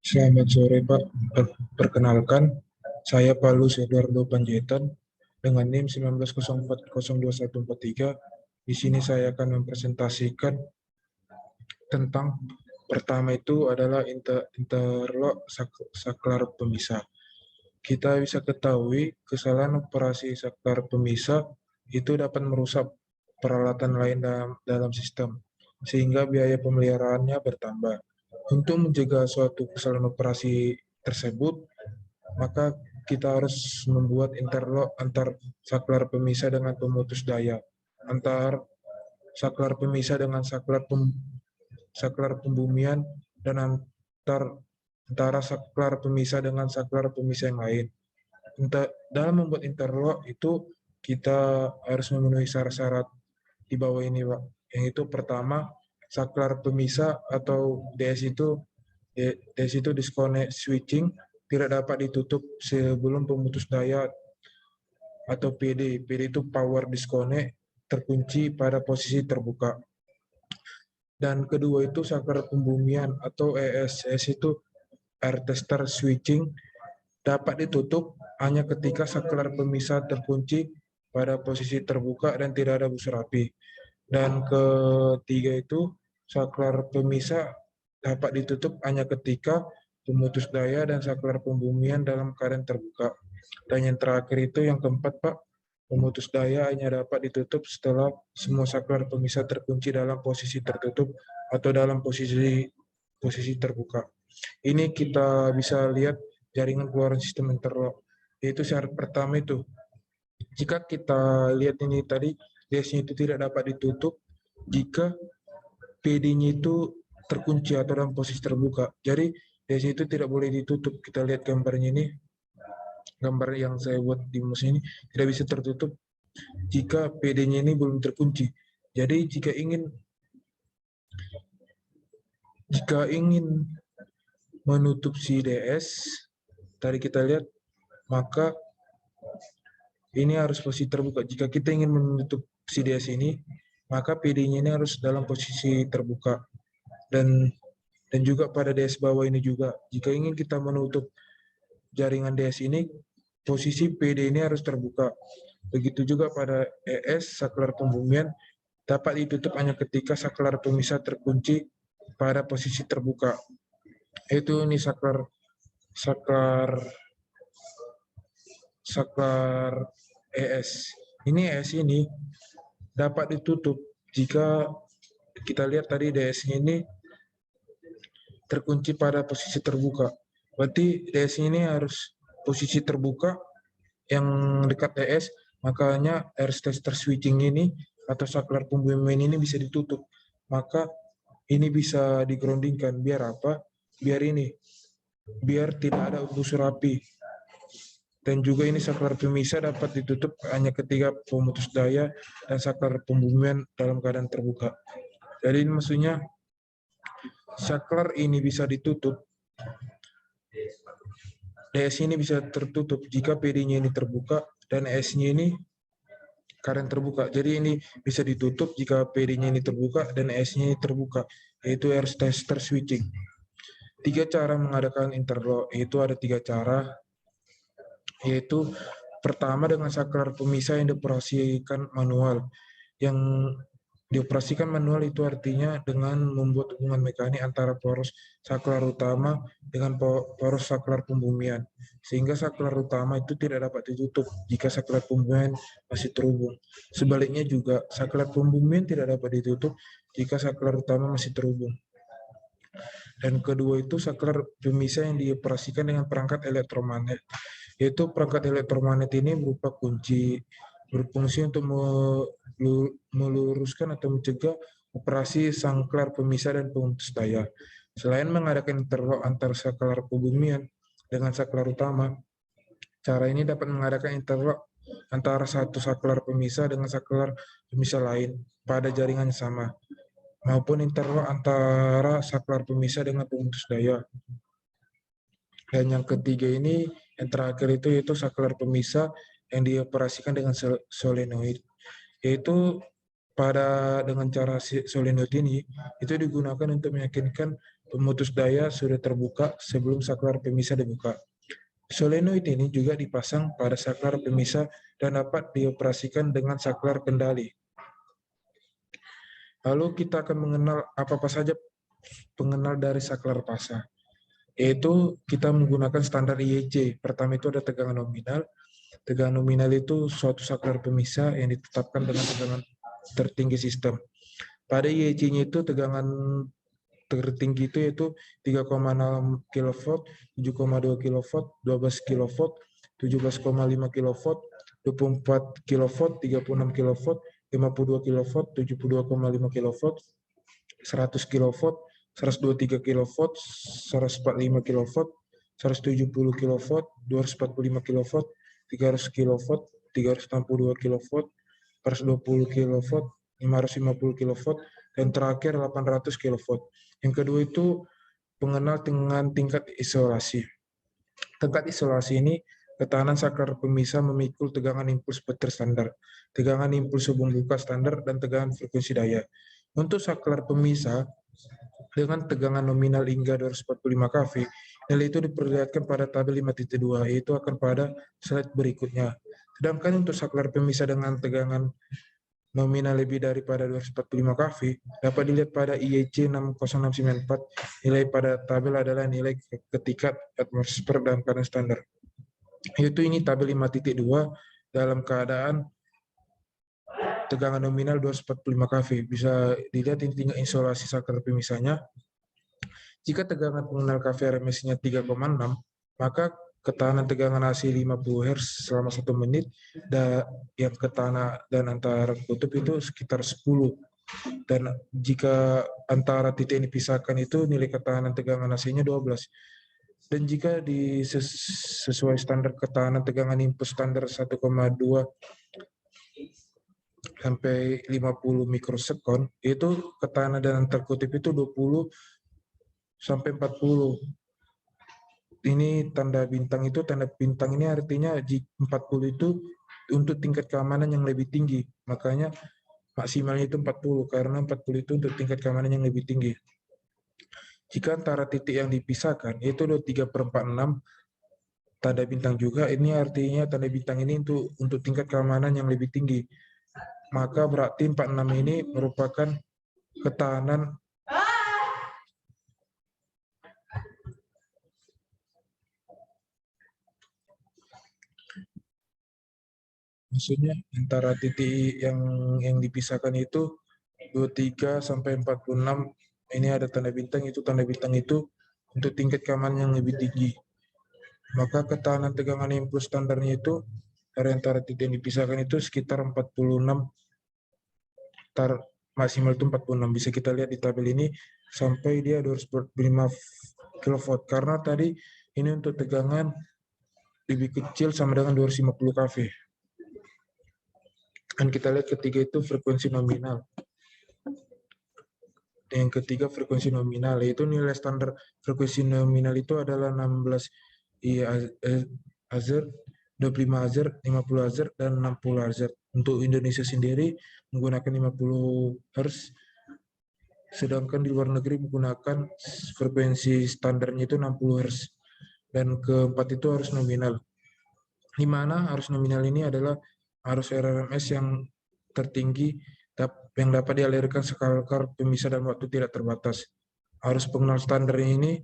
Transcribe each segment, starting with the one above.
Selamat sore Pak. Perkenalkan, saya Paulus Eduardo Panjaitan dengan NIM 1904024143. Di sini saya akan mempresentasikan tentang pertama itu adalah interlock saklar pemisah. Kita bisa ketahui kesalahan operasi saklar pemisah itu dapat merusak peralatan lain dalam sistem, sehingga biaya pemeliharaannya bertambah. Untuk mencegah suatu kesalahan operasi tersebut, maka kita harus membuat interlock antar saklar pemisah dengan pemutus daya, antar saklar pemisah dengan saklar pembumian, dan antara saklar pemisah dengan saklar pemisah yang lain. Dalam membuat interlock itu kita harus memenuhi syarat-syarat di bawah ini, Pak. Yang itu pertama, saklar pemisah atau DS itu disconnect switching tidak dapat ditutup sebelum pemutus daya atau PD. PD itu power disconnect terkunci pada posisi terbuka. Dan kedua itu saklar pembumian atau ES itu air tester switching dapat ditutup hanya ketika saklar pemisah terkunci pada posisi terbuka dan tidak ada busur api. Dan ketiga itu saklar pemisah dapat ditutup hanya ketika pemutus daya dan saklar pembumian dalam keadaan terbuka. Dan yang terakhir itu yang keempat, Pak, pemutus daya hanya dapat ditutup setelah semua saklar pemisah terkunci dalam posisi tertutup atau dalam posisi terbuka. Ini kita bisa lihat jaringan keluaran sistem interlock. Yaitu syarat pertama itu, jika kita lihat ini tadi, DS-nya itu tidak dapat ditutup jika PD-nya itu terkunci atau dalam posisi terbuka. Jadi DS itu tidak boleh ditutup. Kita lihat gambarnya ini, gambar yang saya buat di mus ini tidak bisa tertutup jika PD-nya ini belum terkunci. Jadi jika ingin menutup si DS, tadi kita lihat, maka ini harus posisi terbuka. Jika kita ingin menutup si DS ini, maka PD-nya ini harus dalam posisi terbuka. Dan juga pada DS bawah ini juga, jika ingin kita menutup jaringan DS ini, posisi PD ini harus terbuka. Begitu juga pada ES, saklar pembumian, dapat ditutup hanya ketika saklar pemisah terkunci pada posisi terbuka. Itu ini saklar ES. Ini ES ini dapat ditutup jika kita lihat tadi DS-nya ini terkunci pada posisi terbuka. Berarti DS ini harus posisi terbuka yang dekat DS, makanya air tester switching ini atau saklar pembumian ini bisa ditutup. Maka ini bisa digroundingkan. Biar apa? Biar tidak ada busur api. Dan juga ini saklar pemisah dapat ditutup hanya ketika pemutus daya dan saklar pembumian dalam keadaan terbuka. Jadi maksudnya saklar ini bisa ditutup, DS ini bisa tertutup jika PD-nya ini terbuka dan S-nya ini keadaan terbuka. Jadi ini bisa ditutup jika PD-nya ini terbuka dan S-nya ini terbuka, yaitu air tester switching. 3 cara mengadakan interlock, yaitu ada 3 cara, yaitu pertama dengan saklar pemisah yang dioperasikan manual. Yang dioperasikan manual itu artinya dengan membuat hubungan mekanik antara poros saklar utama dengan poros saklar pembumian, sehingga saklar utama itu tidak dapat ditutup jika saklar pembumian masih terhubung. Sebaliknya juga, saklar pembumian tidak dapat ditutup jika saklar utama masih terhubung. Dan kedua itu saklar pemisah yang dioperasikan dengan perangkat elektromagnet, yaitu perangkat elektromagnet ini berupa kunci, berfungsi untuk meluruskan atau mencegah operasi saklar pemisah dan pemutus daya. Selain mengadakan interlock antar saklar pembumian dengan saklar utama, cara ini dapat mengadakan interlock antara satu saklar pemisah dengan saklar pemisah lain pada jaringan sama, maupun interlock antara saklar pemisah dengan pemutus daya. Dan yang ketiga ini, yang terakhir itu yaitu saklar pemisah yang dioperasikan dengan solenoid, yaitu dengan cara solenoid ini itu digunakan untuk meyakinkan pemutus daya sudah terbuka sebelum saklar pemisah dibuka. Solenoid ini juga dipasang pada saklar pemisah dan dapat dioperasikan dengan saklar kendali. Lalu kita akan mengenal apa saja pengenal dari saklar pasang. Yaitu kita menggunakan standar IEC. Pertama itu ada tegangan nominal. Tegangan nominal itu suatu saklar pemisah yang ditetapkan dengan tegangan tertinggi sistem. Pada IEC-nya itu tegangan tertinggi itu yaitu 3,6 kV, 7,2 kV, 12 kV, 17,5 kV, 24 kV, 36 kV, 52 kV, 72,5 kV, 100 kV, 123 kV, 145 kV, 170 kV, 245 kV, 300 kV, 362 kV, 420 kV, 550 kV, dan terakhir 800 kV. Yang kedua itu pengenal dengan tingkat isolasi. Tingkat isolasi ini ketahanan saklar pemisah memikul tegangan impuls petir standar, tegangan impuls hubung buka standar, dan tegangan frekuensi daya. Untuk saklar pemisah dengan tegangan nominal hingga 245 kV, nilai itu diperlihatkan pada tabel 5.2, yaitu akan pada slide berikutnya. Sedangkan untuk saklar pemisah dengan tegangan nominal lebih daripada 245 kV dapat dilihat pada IEC 60694. Nilai pada tabel adalah nilai ketika atmosfer dalam keadaan standar. Yaitu ini tabel 5.2 dalam keadaan tegangan nominal 245 kV. Bisa dilihat ini tingkat isolasi saklar pemisahnya. Jika tegangan pengenal kV RMS-nya 3,6, maka ketahanan tegangan AC 50 Hz selama 1 menit yang ketahanan dan antara kutub itu sekitar 10. Dan jika antara titik yang dipisahkan itu nilai ketahanan tegangan AC-nya 12. Dan jika sesuai standar ketahanan tegangan impuls standar 1,2 sampai 50 mikrosekon, itu ketahanan dan antar kutub itu 20 sampai 40. Ini tanda bintang ini artinya 40 itu untuk tingkat keamanan yang lebih tinggi. Makanya maksimalnya itu 40 karena 40 itu untuk tingkat keamanan yang lebih tinggi. Jika antara titik yang dipisahkan itu 3/46 tanda bintang juga, ini artinya tanda bintang ini untuk tingkat keamanan yang lebih tinggi. Maka berarti 46 ini merupakan ketahanan maksudnya antara titik yang dipisahkan itu 23 sampai 46 ini ada tanda bintang, itu tanda bintang itu untuk tingkat keamanan yang lebih tinggi. Maka ketahanan tegangan impuls standarnya itu dari antara titik yang dipisahkan itu sekitar 46, maksimal itu 46. Bisa kita lihat di tabel ini sampai dia 245 kV karena tadi ini untuk tegangan lebih kecil sama dengan 250 kV. Dan kita lihat ketiga itu frekuensi nominal. Yang ketiga frekuensi nominal, yaitu nilai standar frekuensi nominal itu adalah 16 Hz, 25 Hz, 50 Hz, dan 60 Hz. Untuk Indonesia sendiri menggunakan 50 Hz, sedangkan di luar negeri menggunakan frekuensi standarnya itu 60 Hz. Dan keempat itu arus nominal. Di mana arus nominal ini adalah arus RMS yang tertinggi yang dapat dialirkan saklar pemisah dalam waktu tidak terbatas. Arus pengenal standar ini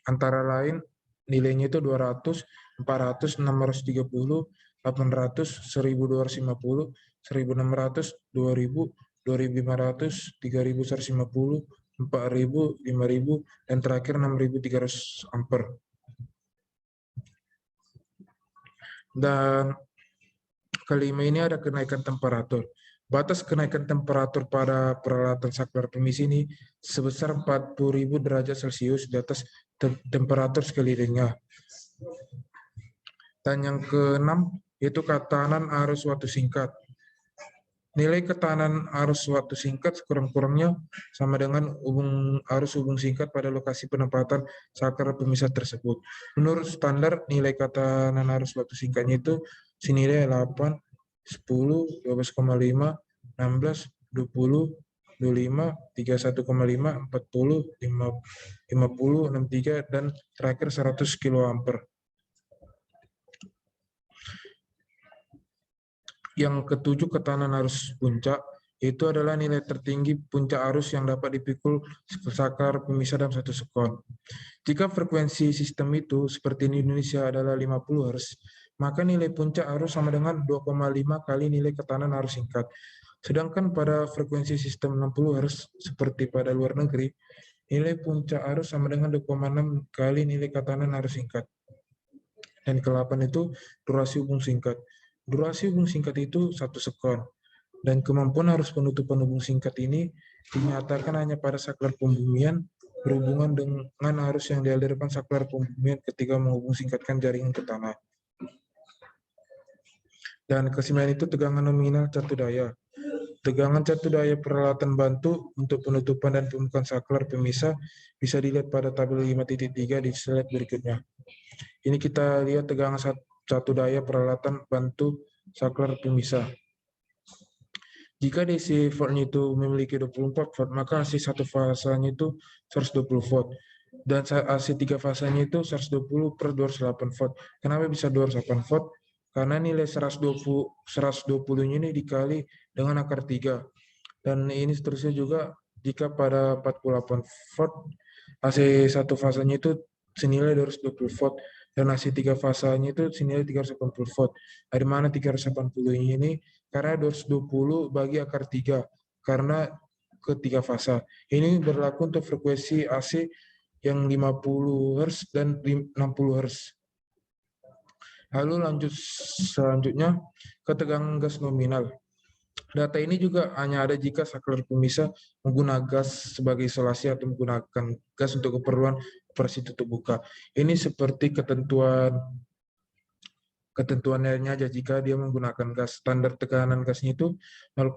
antara lain nilainya itu 200, 400, 630, 800, 1250, 1600, 2000, 2500, 3150, 4000, 5000, dan terakhir 6300 ampere. Dan kelima ini ada kenaikan temperatur. Batas kenaikan temperatur pada peralatan saklar pemisah ini sebesar 40.000 derajat Celcius di atas temperatur sekelilingnya. Dan yang keenam yaitu ketahanan arus waktu singkat. Nilai ketahanan arus waktu singkat sekurang-kurangnya sama dengan arus hubung singkat pada lokasi penempatan saklar pemisah tersebut. Menurut standar, nilai ketahanan arus waktu singkatnya itu senilai 8, 10, 12,5, 16, 20, 25, 31,5, 40, 50, 63, dan terakhir 100 kiloampere. Yang ketujuh, ketahanan arus puncak. Itu adalah nilai tertinggi puncak arus yang dapat dipikul saklar pemisah dalam 1 sekon. Jika frekuensi sistem itu seperti di Indonesia adalah 50 Hz, maka nilai puncak arus sama dengan 2,5 kali nilai ketahanan arus singkat. Sedangkan pada frekuensi sistem 60 Hz seperti pada luar negeri, nilai puncak arus sama dengan 2,6 kali nilai ketahanan arus singkat. Dan ke-8 itu durasi hubung singkat. Durasi hubung singkat itu 1 sekon. Dan kemampuan arus penutupan hubung singkat ini dinyatakan hanya pada saklar pembumian berhubungan dengan arus yang dialirkan saklar pembumian ketika menghubung singkatkan jaringan ke tanah. Dan ke-9 itu tegangan nominal catu daya. Tegangan catu daya peralatan bantu untuk penutupan dan pembukaan saklar pemisah bisa dilihat pada tabel 5.3 di slide berikutnya. Ini kita lihat tegangan catu daya peralatan bantu saklar pemisah. Jika DC voltnya itu memiliki 24 volt, maka AC satu fasanya itu 120 volt. Dan AC 3 fasanya itu 120 per 208 volt. Kenapa bisa 208 volt? Karena nilai 120-nya ini dikali dengan akar 3. Dan ini seterusnya juga jika pada 48 volt, AC satu fasanya itu senilai 220 volt. Dan AC 3 fasanya itu senilai 380 volt. Dari mana 380 ini? Karena 220 bagi akar 3, karena ketiga fasa. Ini berlaku untuk frekuensi AC yang 50 Hz dan 60 Hz. Lalu lanjut selanjutnya ke tegangan gas nominal. Data ini juga hanya ada jika saklar pemisah menggunakan gas sebagai isolasi atau menggunakan gas untuk keperluan operasi tutup buka. Ini seperti ketentuannya aja jika dia menggunakan gas. Standar tekanan gasnya itu 0,5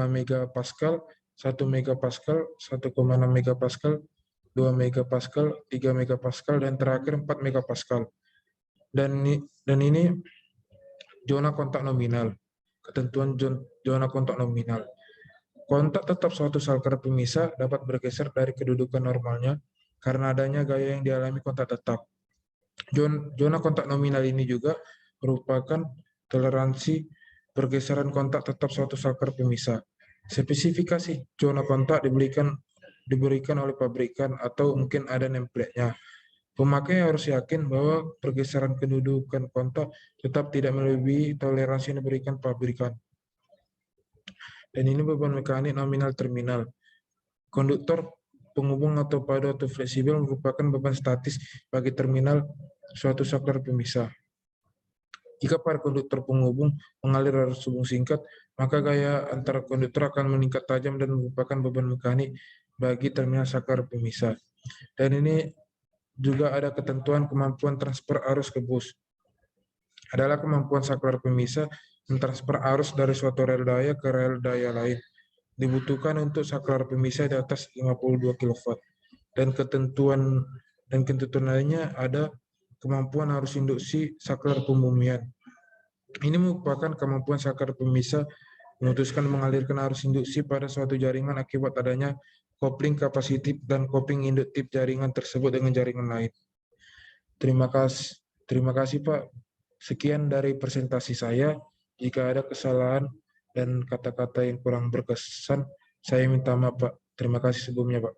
megapascal, 1 megapascal, 1,6 megapascal, 2 megapascal, 3 megapascal, dan terakhir 4 megapascal. Dan ini zona kontak nominal. Ketentuan zona kontak nominal. Kontak tetap suatu saklar pemisah dapat bergeser dari kedudukan normalnya karena adanya gaya yang dialami kontak tetap. Zona kontak nominal ini juga merupakan toleransi pergeseran kontak tetap suatu saklar pemisah. Spesifikasi zona kontak diberikan oleh pabrikan atau mungkin ada nameplate-nya. Pemakai harus yakin bahwa pergeseran kedudukan kontak tetap tidak melebihi toleransi yang diberikan pabrikan. Dan ini beban mekanik nominal terminal. Konduktor, penghubung atau padu atau fleksibel merupakan beban statis bagi terminal suatu saklar pemisah. Jika para konduktor penghubung mengalir arus hubung singkat, maka gaya antara konduktor akan meningkat tajam dan merupakan beban mekanik bagi terminal saklar pemisah. Dan ini juga ada ketentuan kemampuan transfer arus ke bus. Adalah kemampuan saklar pemisah mentransfer arus dari suatu rel daya ke rel daya lain. Dibutuhkan untuk saklar pemisah di atas 52 kV. Dan ketentuan lainnya ada kemampuan arus induksi saklar pembumian. Ini merupakan kemampuan saklar pemisah memutuskan mengalirkan arus induksi pada suatu jaringan akibat adanya kopling kapasitif dan kopling induktif jaringan tersebut dengan jaringan lain. Terima kasih Pak. Sekian dari presentasi saya. Jika ada kesalahan dan kata-kata yang kurang berkesan, saya minta maaf Pak. Terima kasih sebelumnya Pak.